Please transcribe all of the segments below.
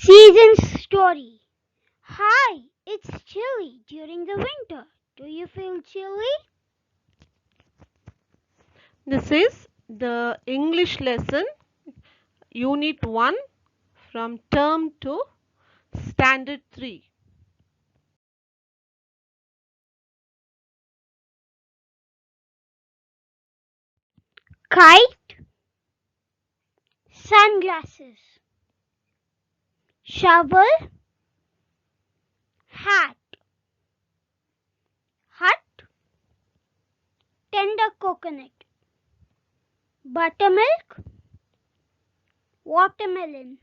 Season's story. Hi, it's chilly during the winter. Do you feel chilly? This is the English lesson, Unit 1 from Term 2, Standard 3. Kite, sunglasses, shovel, hat, hut, tender coconut, buttermilk, watermelon,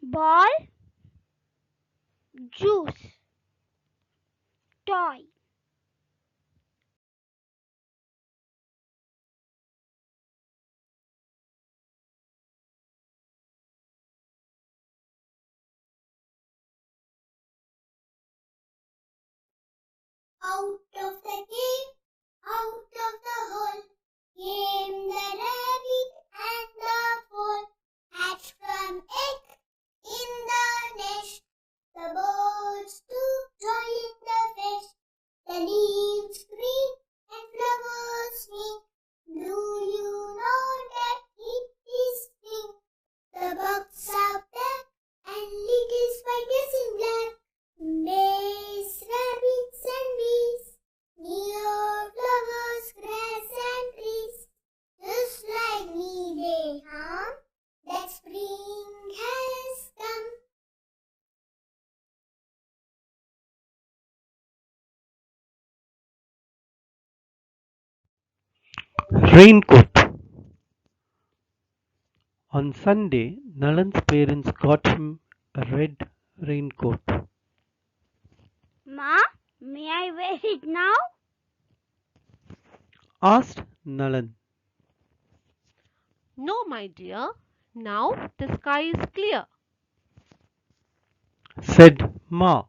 ball, juice, toy. Out of the cave, out of the hole, came the rabbit and the foal. Hatched from egg in the nest, the birds too join the fest. The leaves green and flowers pink. Do you know that it is pink? The bugs are black and little spiders in black. Bees, rabbits and bees, near flowers, grass and trees. Just like me they hum, that spring has come. Raincoat. On Sunday, Nalan's parents got him a red raincoat. Ma, may I wear it now? Asked Nalan. No, my dear, now the sky is clear. Said Ma.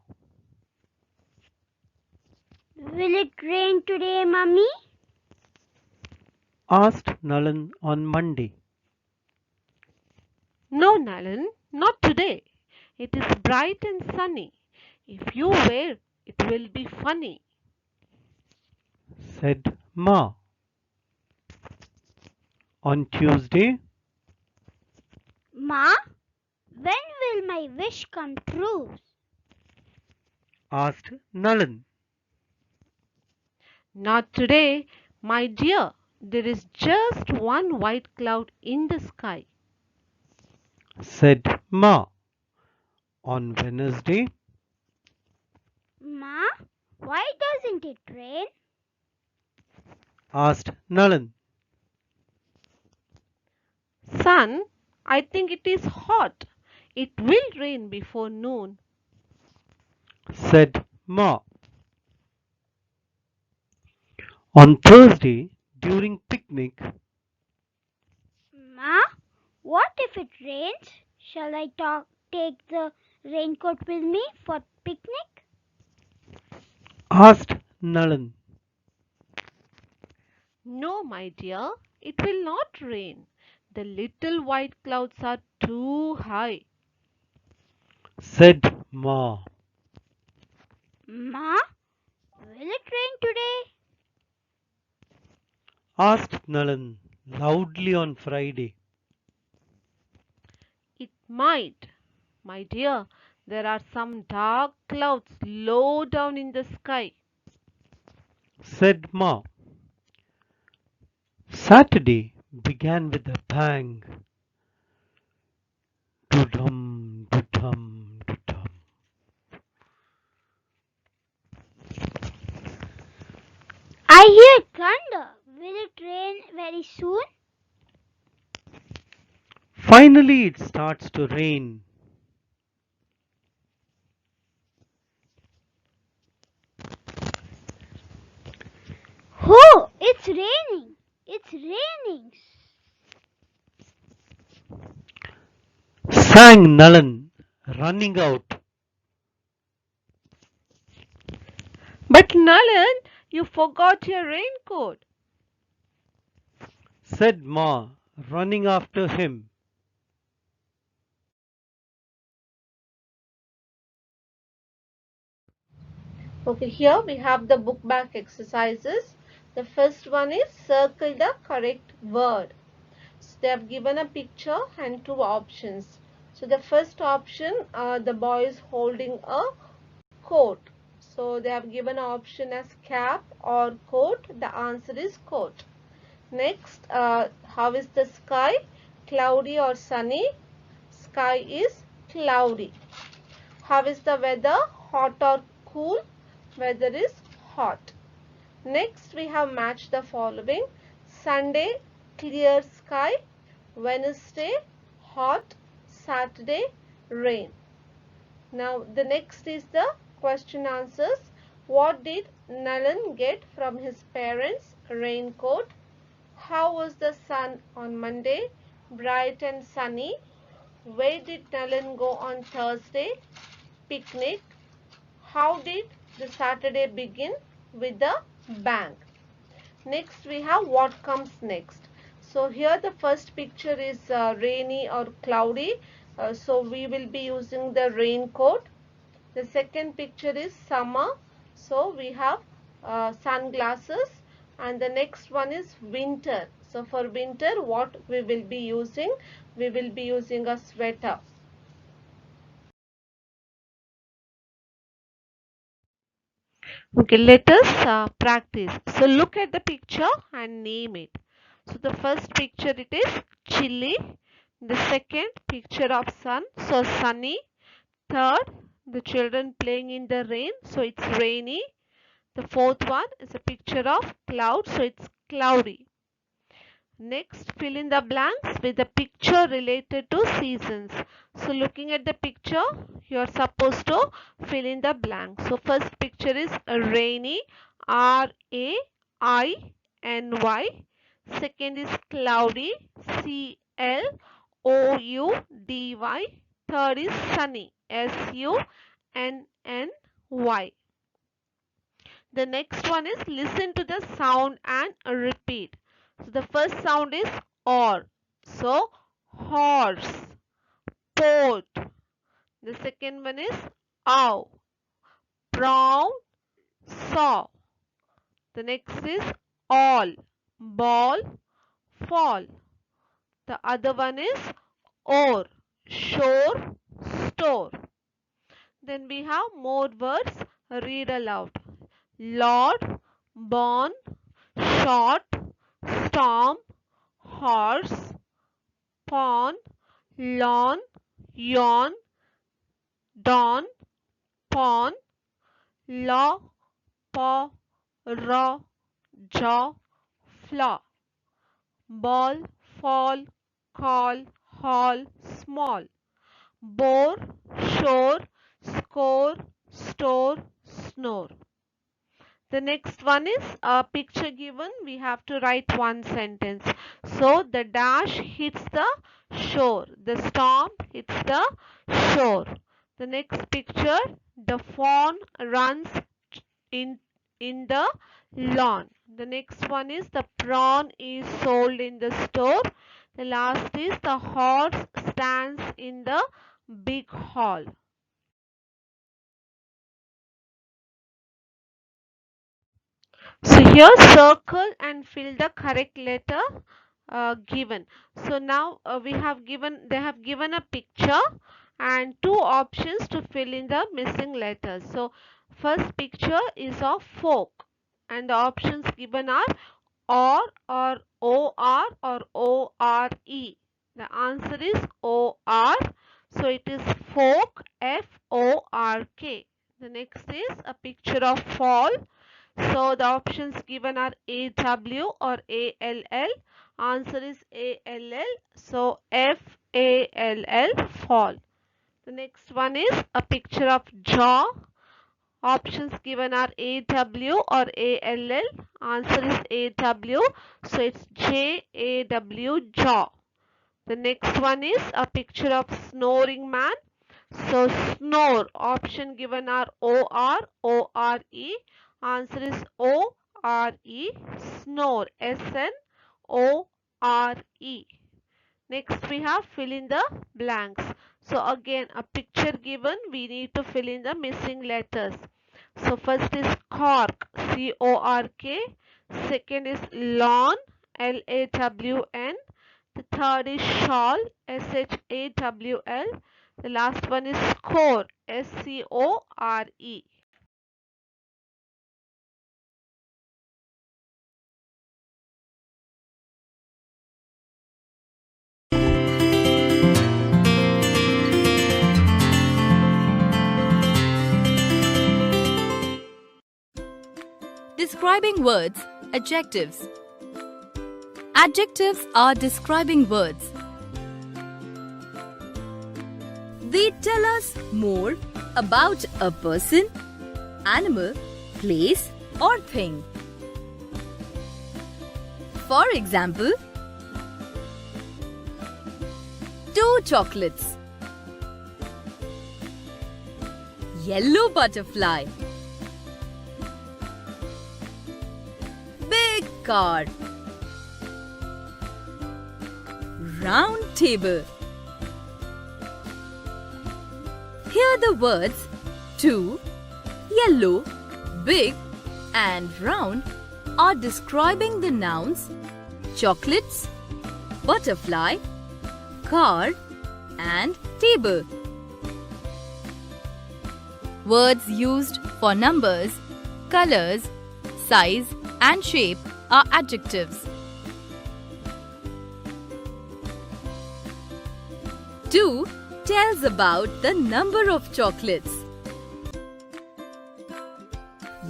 Will it rain today, Mummy? Asked Nalan on Monday. No, Nalan, not today. It is bright and sunny. If you wear, it will be funny. Said Ma. On Tuesday, Ma, when will my wish come true? asked Nalan. Not today, my dear. There is just one white cloud in the sky. Said Ma. On Wednesday, Ma, why doesn't it rain? asked Nalan. Son, I think it is hot. It will rain before noon. Said Ma. On Thursday, during picnic, Ma, what if it rains? Shall I take the raincoat with me for picnic? asked Nalan. No, my dear, it will not rain. The little white clouds are too high. Said Ma. Ma, will it rain today? Asked Nalan loudly on Friday. It might. My dear, there are some dark clouds low down in the sky. Said Ma. Saturday began with a bang. Doo-dum, doo-dum, doo-dum. I hear thunder. Will it rain very soon? Finally, it starts to rain. Oh, it's raining. It's raining. Sang Nalan, running out. But Nalan, you forgot your raincoat. Said Ma, running after him. Okay, here we have the book back exercises. The first one is circle the correct word. So they have given a picture and two options. So the first option, the boy is holding a coat. So they have given an option as cap or coat. The answer is coat. Next, how is the sky? Cloudy or sunny? Sky is cloudy. How is the weather? Hot or cool? Weather is hot. Next, we have matched the following. Sunday, clear sky. Wednesday, hot. Saturday, rain. Now, the next is the question answers. What did Nalan get from his parents? Raincoat. How was the sun on Monday? Bright and sunny. Where did Nalan go on Thursday? Picnic. How did the Saturday begin? With a bang. Next we have what comes next. So here the first picture is rainy or cloudy. So we will be using the raincoat. The second picture is summer. So we have sunglasses. And the next one is winter. So for winter what we will be using? We will be using a sweater. Okay, let us practice. So look at the picture and name it. So the first picture it is chilly. The second picture of sun, so sunny. Third, the children playing in the rain, so it's rainy. The fourth one is a picture of cloud, so it's cloudy. Next, fill in the blanks with a picture related to seasons. So looking at the picture, you are supposed to fill in the blanks. So first picture is rainy, R-A-I-N-Y. Second is cloudy, C-L-O-U-D-Y. Third is sunny, S-U-N-N-Y. The next one is listen to the sound and repeat. So the first sound is or. So horse, port. The second one is ow, brown, saw. The next is all, ball, fall. The other one is or, shore, store. Then we have more words. Read aloud. Lord, born, short, storm, horse, pawn, lawn, yawn, dawn, pawn, law, paw, raw, jaw, flaw, ball, fall, call, hall, small, bore, shore, score, store, snore. The next one is a picture given. We have to write one sentence. So the dash hits the shore. The storm hits the shore. The next picture, the fawn runs in in the lawn. The next one is the prawn is sold in the store. The last is the horse stands in the big hall. So here circle and fill the correct letter given. So now they have given a picture and two options to fill in the missing letters. So first picture is of fork and the options given are or OR The answer is OR. So it is fork, FORK. The next is a picture of fall. So the options given are AW or ALL. Answer is ALL. So FALL, fall. The next one is a picture of jaw. Options given are AW or ALL. Answer is AW. So it's JAW, jaw. The next one is a picture of snoring man. So snore. Option given are ORE. Answer is ORE. Snore. SNORE. Next we have fill in the blanks. So again a picture given, we need to fill in the missing letters. So first is cork, C-O-R-K. Second is lawn, L-A-W-N. The third is shawl, S-H-A-W-L. The last one is score, S-C-O-R-E. Describing words, adjectives. Adjectives are describing words. They tell us more about a person, animal, place, or thing. For example, 2 chocolates, yellow butterfly, big car, round table. Here the words 2, yellow, big and round are describing the nouns chocolates, butterfly, car and table. Words used for numbers, colors, size and shape are adjectives. 2 tells about the number of chocolates.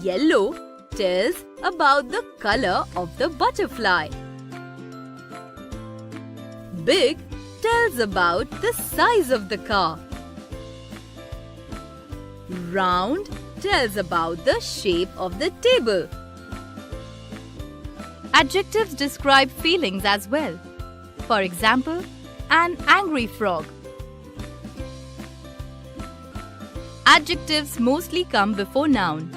Yellow tells about the color of the butterfly. Big tells about the size of the car. Round tells about the shape of the table. Adjectives describe feelings as well. For example, an angry frog. Adjectives mostly come before noun.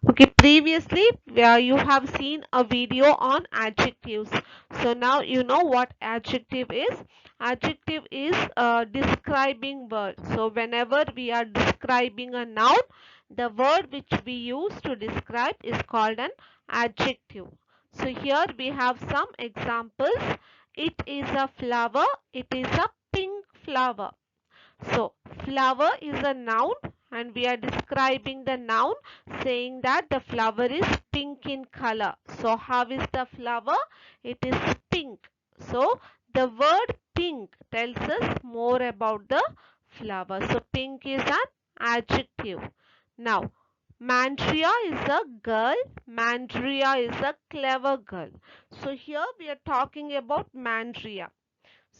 Okay, previously you have seen a video on adjectives. So now you know what adjective is. Adjective is a describing word. So whenever we are describing a noun, the word which we use to describe is called an adjective. So here we have some examples. It is a flower. It is a pink flower. So flower is a noun and we are describing the noun saying that the flower is pink in color. So how is the flower? It is pink. So the word pink tells us more about the flower. So pink is an adjective. Now Mandria is a girl. Mandria is a clever girl. So here we are talking about Mandria.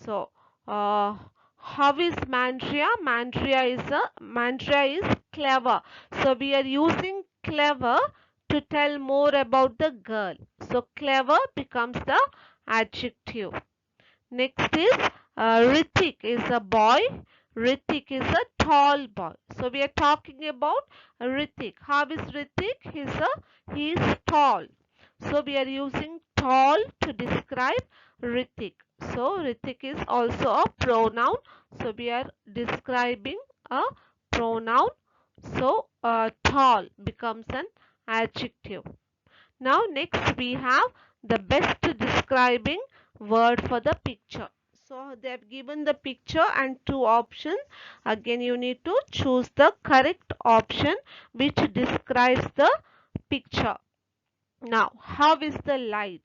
So how is Mandria? Mandria is clever. So we are using clever to tell more about the girl. So clever becomes the adjective. Next is Ritik is a boy. Ritik is a tall boy. So we are talking about Ritik. How is Ritik? He is tall. So we are using tall to describe Ritik. So Ritik is also a pronoun. So we are describing a pronoun. So tall becomes an adjective. Now next we have the best describing word for the picture. So they have given the picture and 2 options. Again you need to choose the correct option which describes the picture. Now how is the light?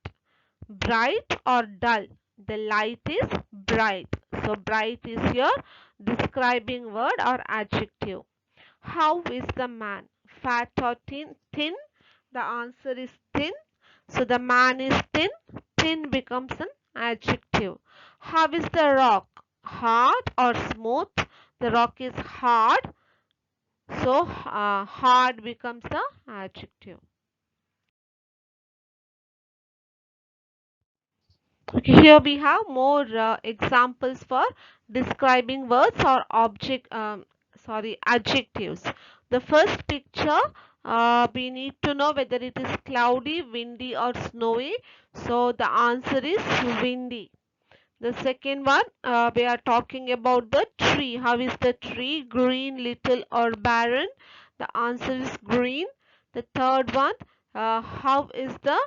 Bright or dull? The light is bright. So bright is your describing word or adjective. How is the man? Fat or thin? Thin. The answer is thin. So the man is thin. Thin becomes an adjective. How is the rock? Hard or smooth? The rock is hard. So hard becomes the adjective. Okay, here we have more examples for describing words or adjectives. The first picture We need to know whether it is cloudy, windy or snowy. So the answer is windy. The second one, we are talking about the tree. How is the tree? Green, little or barren? The answer is green. The third one, how is the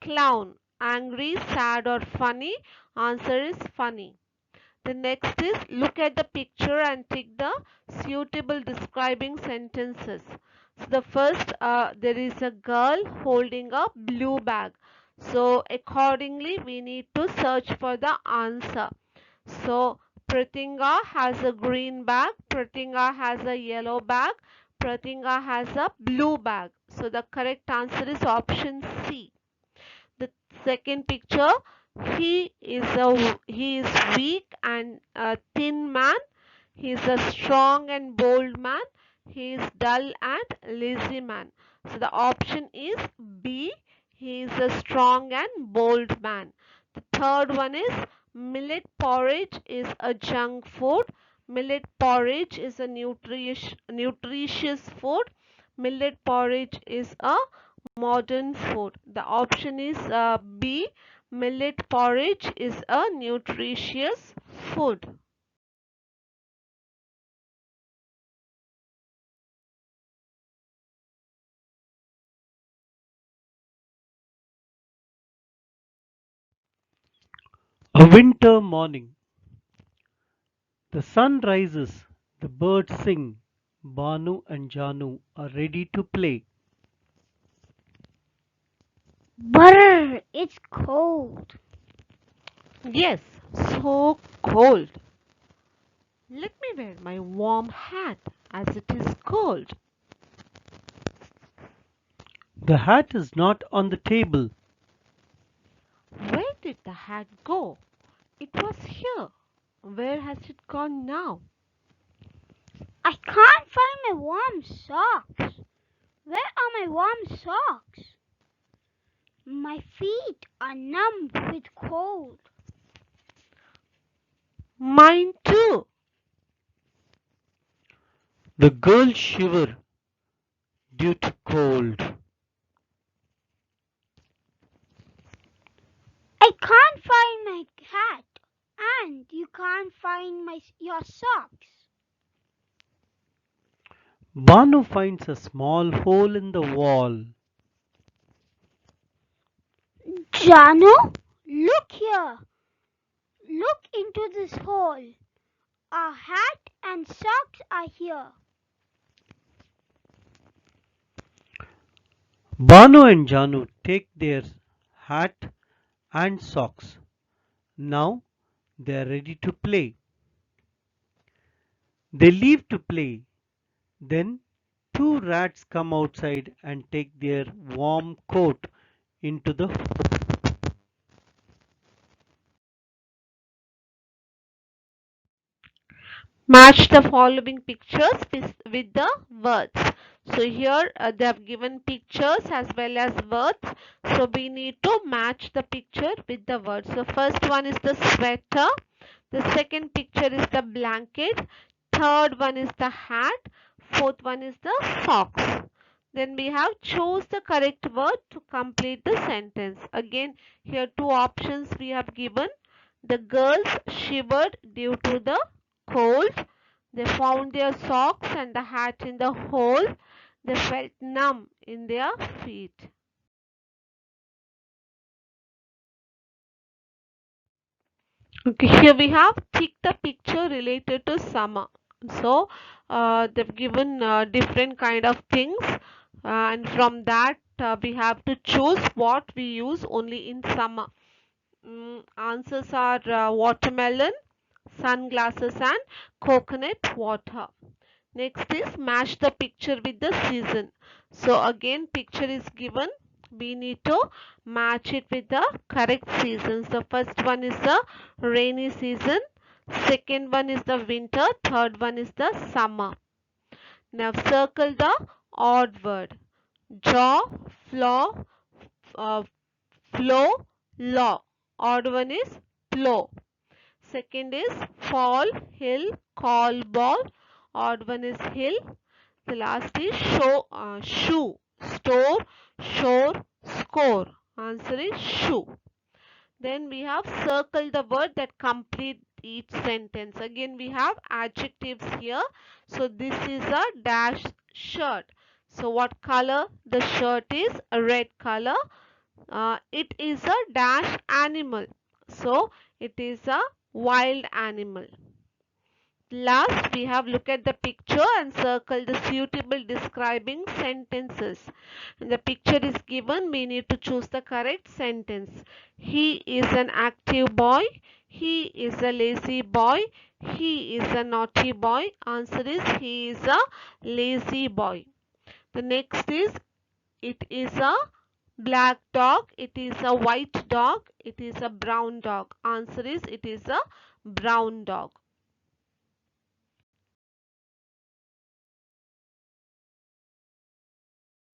clown? Angry, sad or funny? Answer is funny. The next is look at the picture and tick the suitable describing sentences. So the first, there is a girl holding a blue bag. So accordingly, we need to search for the answer. So Pratinga has a green bag, Pratinga has a yellow bag, Pratinga has a blue bag. So the correct answer is option C. The second picture, he is weak and a thin man. He is a strong and bold man. He is dull and lazy man. So the option is B. He is a strong and bold man. The third one is millet porridge is a junk food. Millet porridge is a nutritious food. Millet porridge is a modern food. The option is B. Millet porridge is a nutritious food. A winter morning. The sun rises, the birds sing. Banu and Janu are ready to play. Brr, it's cold. Yes, so cold. Let me wear my warm hat as it is cold. The hat is not on the table. Where did the hat go? It was here. Where has it gone now? I can't find my warm socks. Where are my warm socks? My feet are numb with cold. Mine too. The girls shiver due to cold. I can't find my hat, and you can't find your socks. Banu finds a small hole in the wall. Janu, look here. Look into this hole. Our hat and socks are here. Banu and Janu take their hat and socks. Now they are ready to play. They leave to play. Then two rats come outside and take their warm coat into the Match the following pictures with the words. So here they have given pictures as well as words. So we need to match the picture with the words. So first one is the sweater. The second picture is the blanket. Third one is the hat. Fourth one is the socks. Then we have choose the correct word to complete the sentence. Again, here two options we have given. The girls shivered due to the cold. They found their socks and the hat in the hole. They felt numb in their feet. Okay, here we have tick the picture related to summer. So they've given different kind of things, and from that we have to choose what we use only in summer. Answers are watermelon, sunglasses and coconut water. Next is match the picture with the season. So again picture is given. We need to match it with the correct seasons. The first one is the rainy season. Second one is the winter. Third one is the summer. Now circle the odd word. Jaw, floor, uh, flow, law. Odd one is plow. Second is fall, hill, call, ball. Odd one is hill. The last is shoe. Store, shore, score. Answer is shoe. Then we have circle the word that complete each sentence. Again we have adjectives here. So this is a dash shirt. So what color the shirt is? A red color. It is a dash animal. So it is a wild animal. Last, we have look at the picture and circle the suitable describing sentences. And the picture is given. We need to choose the correct sentence. He is an active boy. He is a lazy boy. He is a naughty boy. Answer is he is a lazy boy. The next is it is a black dog. It is a white dog. It is a brown dog. Answer is it is a brown dog.